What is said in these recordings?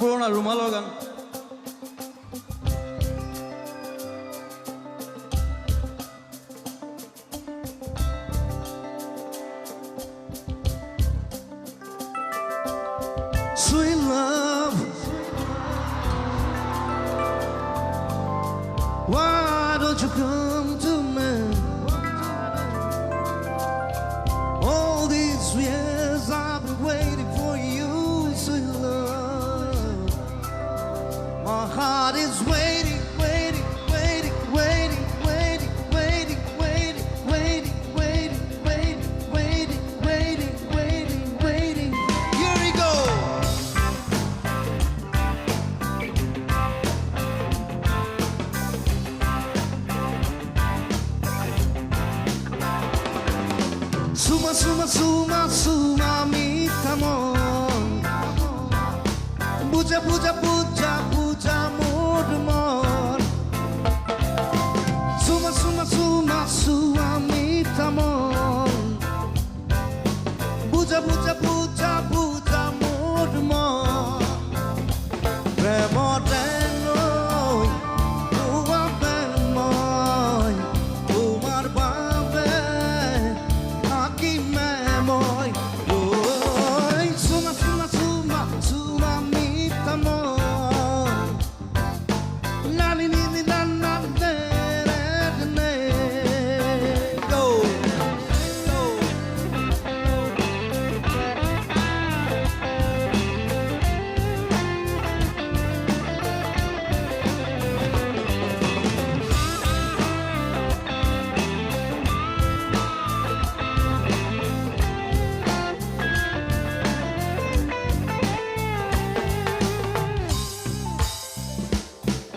পুরোনো রুমালো গান। Sweet love, why don't you come to me? All these years I've been waiting for you, sweet love. My heart is waiting, waiting, waiting, waiting, waiting, waiting, waiting, waiting, waiting, waiting, waiting, waiting, waiting, waiting. Here we go. Suma, suma, suma, suma, mi tamon. Puja, puja, puja, puja, mood mon. Suma, suma, suma, suma, mi tamon. Puja, puja, puja, puja, mood mon. Premo denoi, tua benoi, tumar babe. Aki memoy, oi, suma, suma, suma, suma, mi tamon. Nani, nini, nan, nan, ne, ne, ne. Go, go.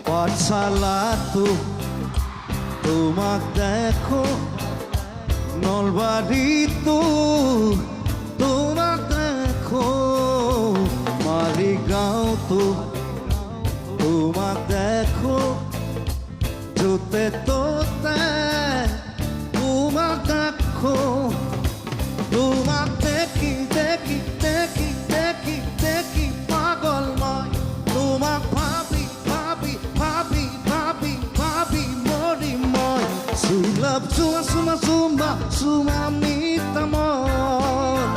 পাঠশালাতো তোমাক দেখো নলবাড়িতো তোমাক দেখো মালিগাঁওতো তোমাক দেখো যতে তোতে তোমাক দেখো তোমাক দেখি দেখি দেখি দেখি দেখি পাগল মই তোমাক ভাবি ভাবি ভাবি ভাবি ভাবি মরি মই সুলভ সুমা সুমা সুমা সুমা মিতামন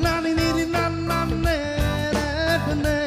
নানি নিরি নান নান নে রে নে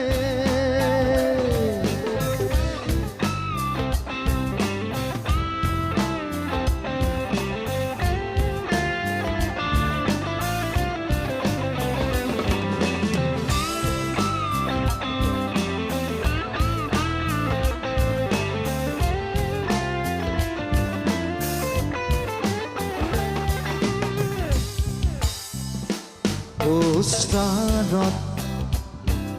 পোস্টারত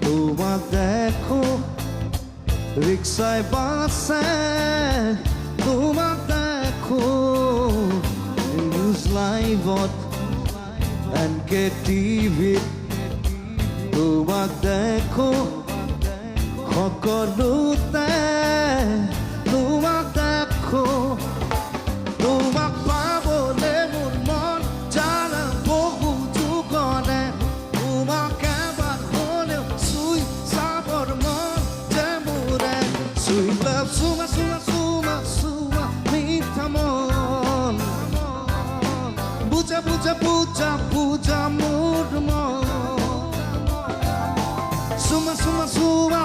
তোমাক দেখো রিক্সায় বাসে তোমাক দেখো নিউজ লাইভত এনকে টিভিত তোমাক দেখো সকলোতে তোমাক দেখো তোমাক পাবলে মোৰ মন জানা বহু যুগনে তোমাক এবাৰ হ'লেও চুই চাবৰ মন যে মোৰে চুই লাভ চুমা চুমা চুমা চুমা মিঠা মন বুজা বুজা বুজা বুজা মোৰ মন চুমা চুমা চুমা